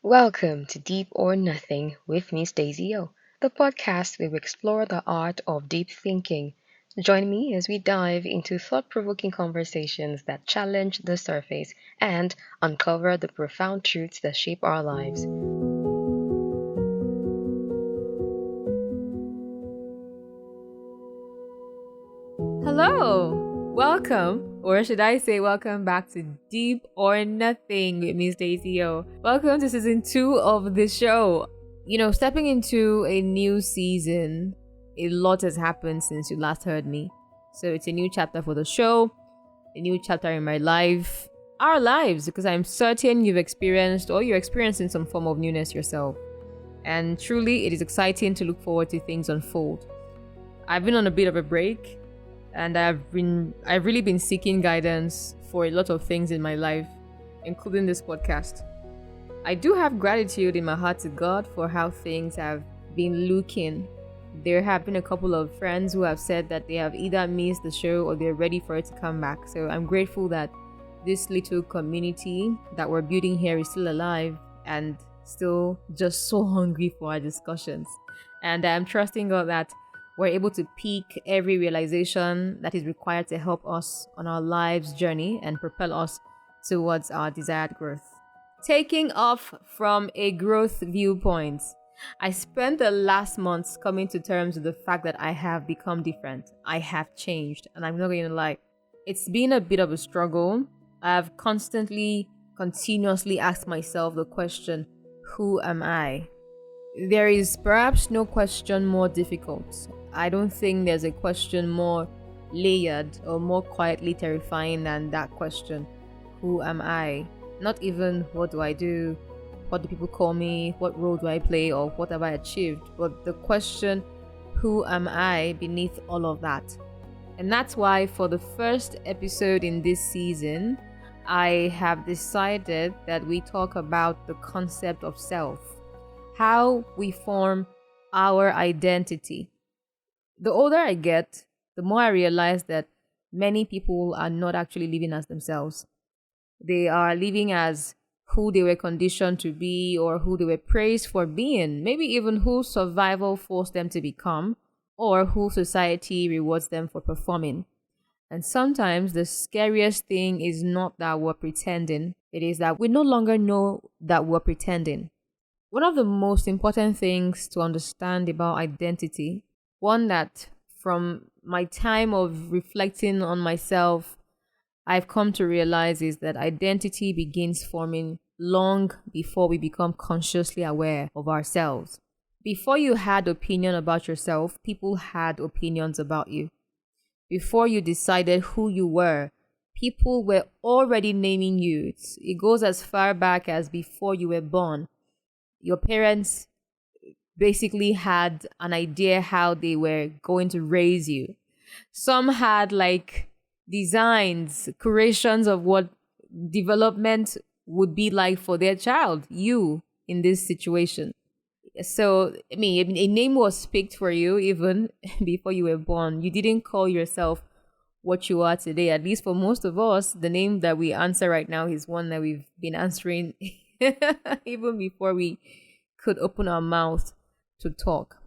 Welcome to Deep or Nothing with Miss Daisy O, the podcast where we explore the art of deep thinking. Join me as we dive into thought provoking conversations that challenge the surface and uncover the profound truths that shape our lives. Hello, welcome, or should I say, welcome back to Deep or Nothing with Miss Daisy O. Welcome to season 2 of the show. Stepping into a new season, a lot has happened since you last heard me. So it's a new chapter for the show, a new chapter in my life, our lives, because I'm certain you've experienced or you're experiencing some form of newness yourself. And truly, it is exciting to look forward to things unfold. I've been on a bit of a break, and I've really been seeking guidance for a lot of things in my life, including this podcast. I do have gratitude in my heart to God for how things have been looking. There have been a couple of friends who have said that they have either missed the show or they're ready for it to come back. So I'm grateful that this little community that we're building here is still alive and still just so hungry for our discussions. And I'm trusting God that we're able to pick every realization that is required to help us on our life's journey and propel us towards our desired growth. Taking off from a growth viewpoint, I spent the last months coming to terms with the fact that I have become different. I have changed, and I'm not going to lie. It's been a bit of a struggle. I've continuously asked myself the question, who am I? There is perhaps no question more difficult. I don't think there's a question more layered or more quietly terrifying than that question. Who am I? Not even what do I do, what do people call me, what role do I play, or what have I achieved, but the question, who am I, beneath all of that. And that's why for the first episode in this season, I have decided that we talk about the concept of self. How we form our identity. The older I get, the more I realize that many people are not actually living as themselves. They are living as who they were conditioned to be or who they were praised for being, maybe even who survival forced them to become or who society rewards them for performing. And sometimes the scariest thing is not that we're pretending, it is that we no longer know that we're pretending. One of the most important things to understand about identity, one that from my time of reflecting on myself, I've come to realize is that identity begins forming long before we become consciously aware of ourselves. Before you had opinion about yourself, people had opinions about you. Before you decided who you were, people were already naming you. It goes as far back as before you were born. Your parents basically had an idea how they were going to raise you. Some had like designs, creations of what development would be like for their child, you in this situation. So, a name was picked for you even before you were born. You didn't call yourself what you are today. At least for most of us, the name that we answer right now is one that we've been answering even before we could open our mouth to talk.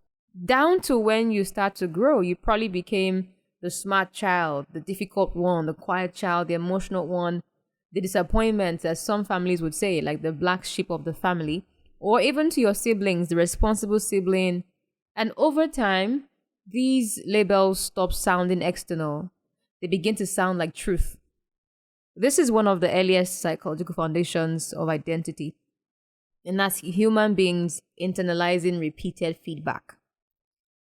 Down to when you start to grow, you probably became the smart child, the difficult one, the quiet child, the emotional one, the disappointment, as some families would say, like the black sheep of the family, or even to your siblings, the responsible sibling. And over time, these labels stop sounding external. They begin to sound like truth. This is one of the earliest psychological foundations of identity, and that's human beings internalizing repeated feedback.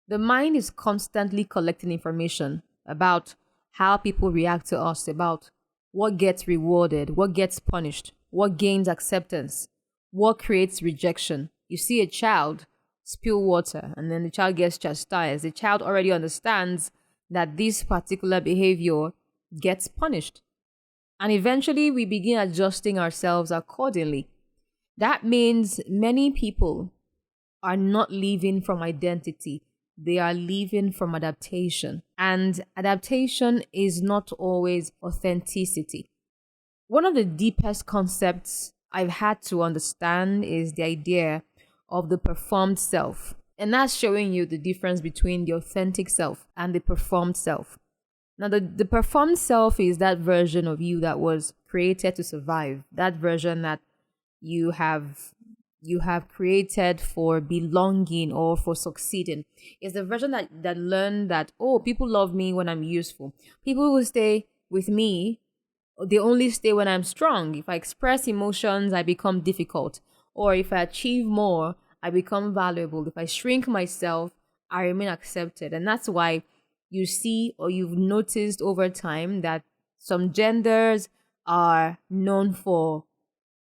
The mind is constantly collecting information about how people react to us, about what gets rewarded, what gets punished, what gains acceptance, what creates rejection. You see a child spill water and then the child gets chastised. The child already understands that this particular behavior gets punished. And eventually we begin adjusting ourselves accordingly. That means many people are not living from identity. They are living from adaptation. And adaptation is not always authenticity. One of the deepest concepts I've had to understand is the idea of the performed self. And that's showing you the difference between the authentic self and the performed self. Now, the performed self is that version of you that was created to survive, that version that you have you have created for belonging or for succeeding. It's the version that learned that, oh, people love me when I'm useful. People will stay with me. They only stay when I'm strong. If I express emotions, I become difficult. Or if I achieve more, I become valuable. If I shrink myself, I remain accepted. And that's why you see or you've noticed over time that some genders are known for,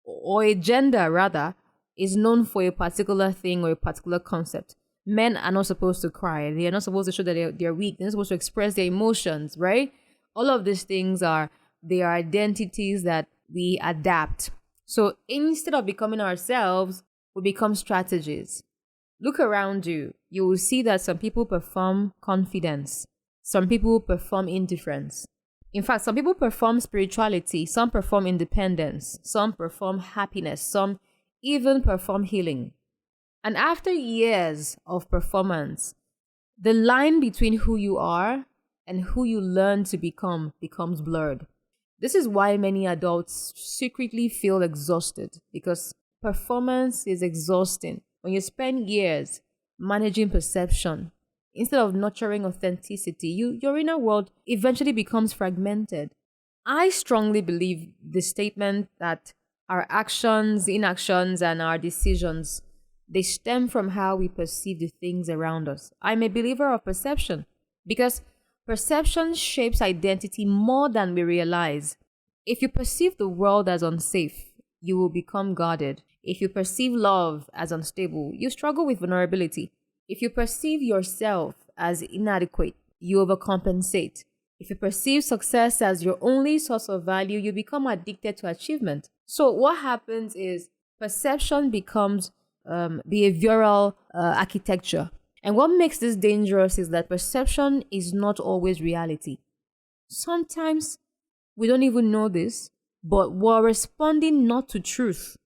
or a gender rather, is known for a particular thing or a particular concept. Men are not supposed to cry. They are not supposed to show that they're weak. They're not supposed to express their emotions, right? All of these things they are identities that we adapt. So instead of becoming ourselves, we become strategies. Look around you. You will see that some people perform confidence. Some people perform indifference. In fact, some people perform spirituality. Some perform independence. Some perform happiness. Some even perform healing. And after years of performance, the line between who you are and who you learn to become becomes blurred. This is why many adults secretly feel exhausted, because performance is exhausting. When you spend years managing perception instead of nurturing authenticity, your inner world eventually becomes fragmented. I strongly believe the statement that our actions, inactions, and our decisions, they stem from how we perceive the things around us. I'm a believer of perception because perception shapes identity more than we realize. If you perceive the world as unsafe, you will become guarded. If you perceive love as unstable, you struggle with vulnerability. If you perceive yourself as inadequate, you overcompensate. If you perceive success as your only source of value, you become addicted to achievement. So what happens is perception becomes behavioral architecture. And what makes this dangerous is that perception is not always reality. Sometimes we don't even know this, but we're responding not to truth.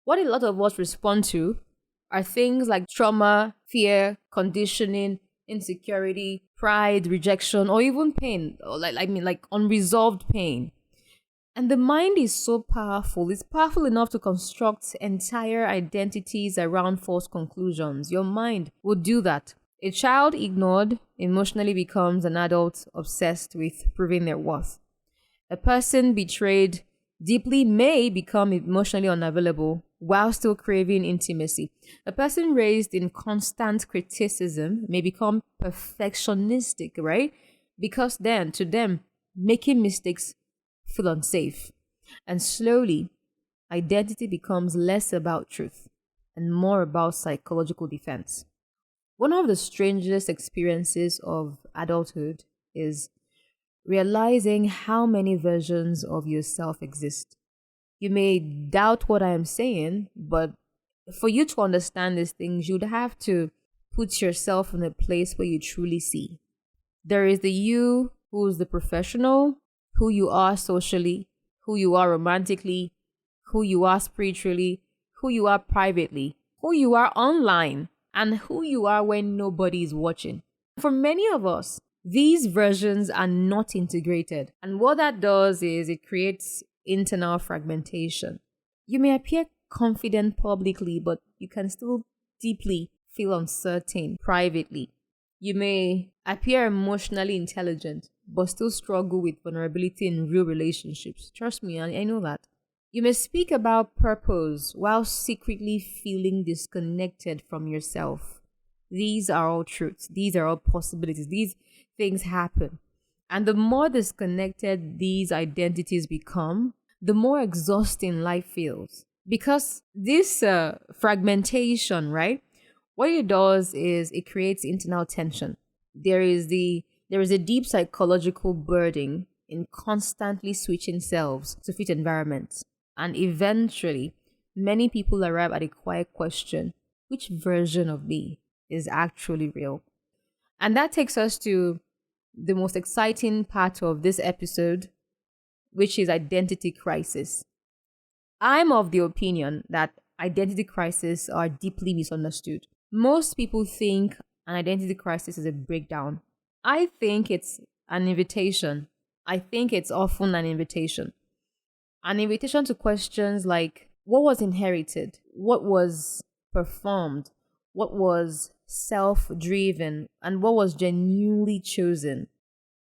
What a lot of us respond to are things like trauma, fear, conditioning, insecurity, pride, rejection, or even pain, or like unresolved pain. And the mind is so powerful. It's powerful enough to construct entire identities around false conclusions. Your mind will do that. A child ignored emotionally becomes an adult obsessed with proving their worth. A person betrayed deeply may become emotionally unavailable while still craving intimacy. A person raised in constant criticism may become perfectionistic, right? Because then, to them, making mistakes feel unsafe. And slowly, identity becomes less about truth and more about psychological defense. One of the strangest experiences of adulthood is realizing how many versions of yourself exist. You may doubt what I am saying, but for you to understand these things, you'd have to put yourself in a place where you truly see. There is the you who's the professional, who you are socially, who you are romantically, who you are spiritually, who you are privately, who you are online, and who you are when nobody is watching. For many of us, these versions are not integrated. And what that does is it creates internal fragmentation. You may appear confident publicly, but you can still deeply feel uncertain privately. You may appear emotionally intelligent, but still struggle with vulnerability in real relationships. Trust me, I know that. You may speak about purpose while secretly feeling disconnected from yourself. These are all truths. These are all possibilities. These things happen. And the more disconnected these identities become, the more exhausting life feels. Because this fragmentation, right? What it does is it creates internal tension. There is a deep psychological burden in constantly switching selves to fit environments. And eventually, many people arrive at a quiet question: which version of me is actually real? And that takes us to the most exciting part of this episode, which is identity crisis. I'm of the opinion that identity crises are deeply misunderstood. Most people think an identity crisis is a breakdown. I think it's an invitation. I think it's often an invitation. An invitation to questions like what was inherited, what was performed, what was self driven, and what was genuinely chosen.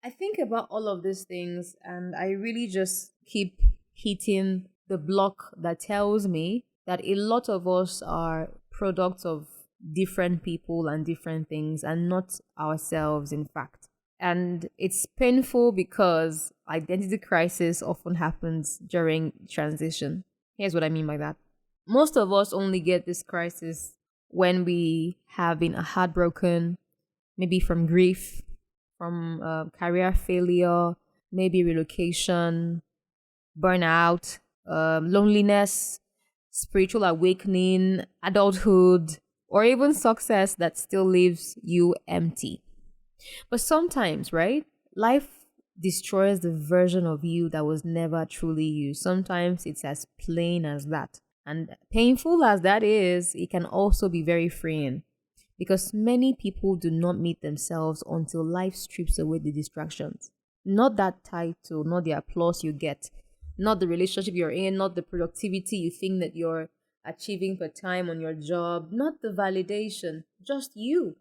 I think about all of these things and I really just keep hitting the block that tells me that a lot of us are products of different people and different things and not ourselves, in fact. And it's painful because identity crisis often happens during transition. Here's what I mean by that. Most of us only get this crisis when we have been heartbroken, maybe from grief, from career failure, maybe relocation, burnout, loneliness, spiritual awakening, adulthood, or even success that still leaves you empty. But sometimes, right, life destroys the version of you that was never truly you. Sometimes it's as plain as that. And painful as that is, it can also be very freeing because many people do not meet themselves until life strips away the distractions. Not that title, not the applause you get, not the relationship you're in, not the productivity you think that you're achieving per time on your job, not the validation, just you.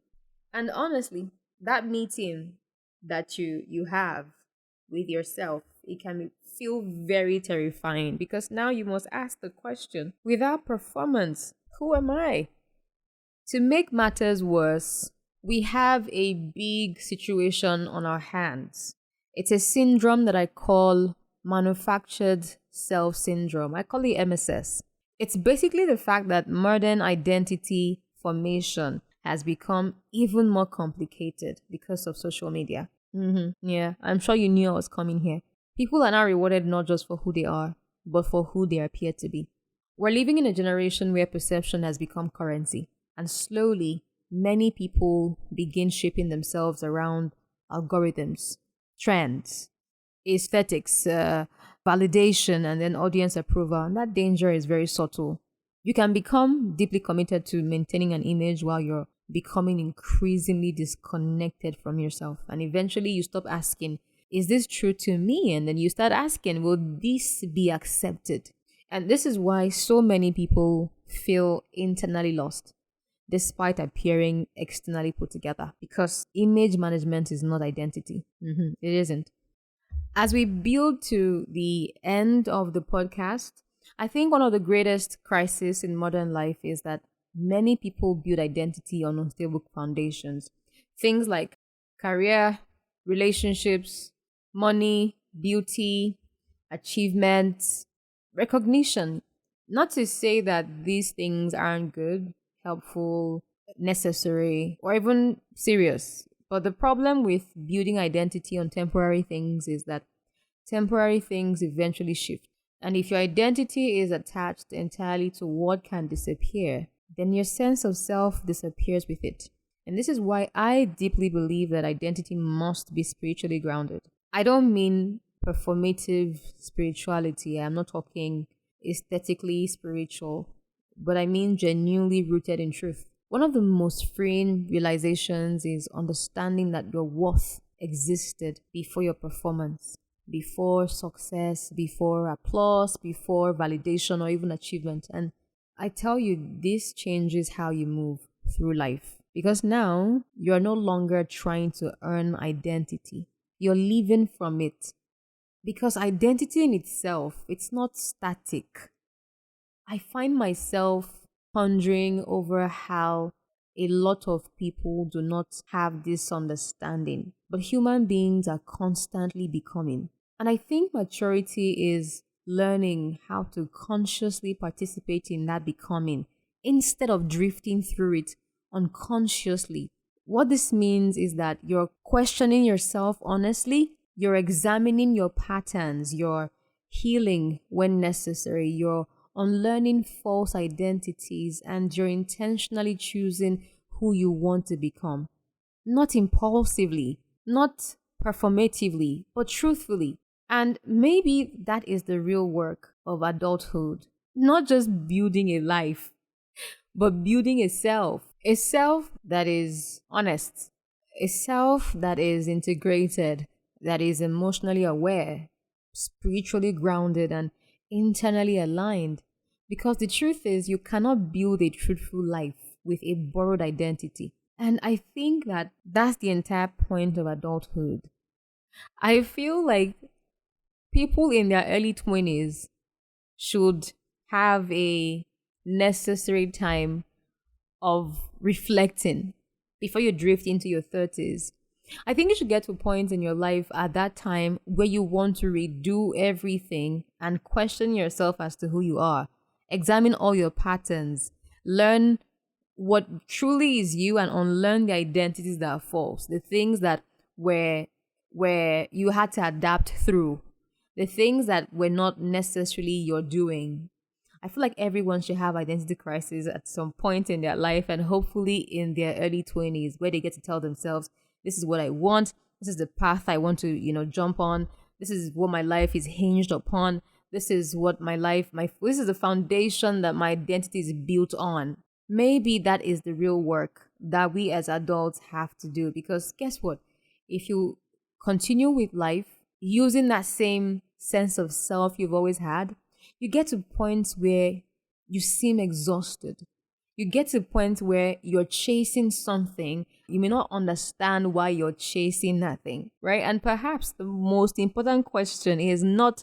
And honestly, that meeting that you have with yourself, it can feel very terrifying because now you must ask the question, without performance, who am I? To make matters worse, we have a big situation on our hands. It's a syndrome that I call manufactured self syndrome. I call it MSS. It's basically the fact that modern identity formation has become even more complicated because of social media. Yeah, I'm sure you knew I was coming here. People are now rewarded not just for who they are, but for who they appear to be. We're living in a generation where perception has become currency. And slowly, many people begin shaping themselves around algorithms, trends, aesthetics, validation, and then audience approval. And that danger is very subtle. You can become deeply committed to maintaining an image while you're becoming increasingly disconnected from yourself. And eventually, you stop asking, is this true to me? And then you start asking, will this be accepted? And this is why so many people feel internally lost despite appearing externally put together, because image management is not identity. It isn't. As we build to the end of the podcast, I think one of the greatest crises in modern life is that many people build identity on unstable foundations. Things like career, relationships, money, beauty, achievements, recognition. Not to say that these things aren't good, helpful, necessary, or even serious. But the problem with building identity on temporary things is that temporary things eventually shift. And if your identity is attached entirely to what can disappear, then your sense of self disappears with it. And this is why I deeply believe that identity must be spiritually grounded. I don't mean performative spirituality. I'm not talking aesthetically spiritual, but I mean genuinely rooted in truth. One of the most freeing realizations is understanding that your worth existed before your performance, before success, before applause, before validation, or even achievement. And I tell you, this changes how you move through life. Because now you're no longer trying to earn identity, you're living from it. Because identity in itself, it's not static. I find myself pondering over how a lot of people do not have this understanding, but human beings are constantly becoming. And I think maturity is learning how to consciously participate in that becoming instead of drifting through it unconsciously. What this means is that you're questioning yourself honestly, you're examining your patterns, you're healing when necessary, you're unlearning false identities, and you're intentionally choosing who you want to become. Not impulsively, not performatively, but truthfully. And maybe that is the real work of adulthood. Not just building a life, but building a self that is honest, a self that is integrated, that is emotionally aware, spiritually grounded, and internally aligned. Because the truth is, you cannot build a truthful life with a borrowed identity. And I think that that's the entire point of adulthood. I feel like people in their early 20s should have a necessary time of reflecting before you drift into your 30s. I think you should get to a point in your life at that time where you want to redo everything and question yourself as to who you are. Examine all your patterns, learn what truly is you, and unlearn the identities that are false, the things that were where you had to adapt through, the things that were not necessarily your doing. I feel like everyone should have identity crisis at some point in their life, and hopefully in their early 20s, where they get to tell themselves, this is what I want, this is the path I want to, jump on, this is what my life is hinged upon, this is what this is the foundation that my identity is built on. Maybe that is the real work that we as adults have to do, because guess what? If you continue with life using that same sense of self you've always had, you get to points where you seem exhausted. You get to a point where you're chasing something. You may not understand why you're chasing that thing, right? And perhaps the most important question is not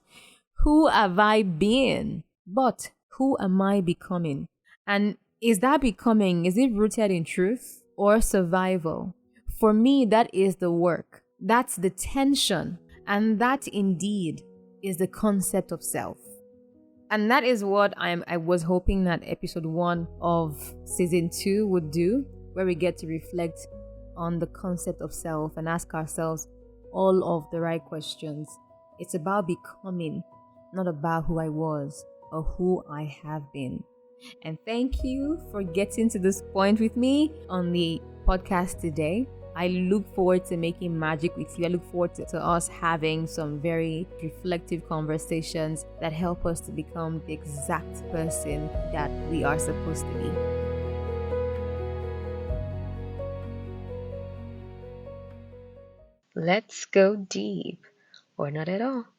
who have I been, but who am I becoming? And is that becoming, is it rooted in truth or survival? For me, that is the work. That's the tension. And that indeed is the concept of self. And that is what I was hoping that episode 1 of season 2 would do, where we get to reflect on the concept of self and ask ourselves all of the right questions. It's about becoming, not about who I was or who I have been. And thank you for getting to this point with me on the podcast today. I look forward to making magic with you. I look forward to us having some very reflective conversations that help us to become the exact person that we are supposed to be. Let's go deep, or not at all.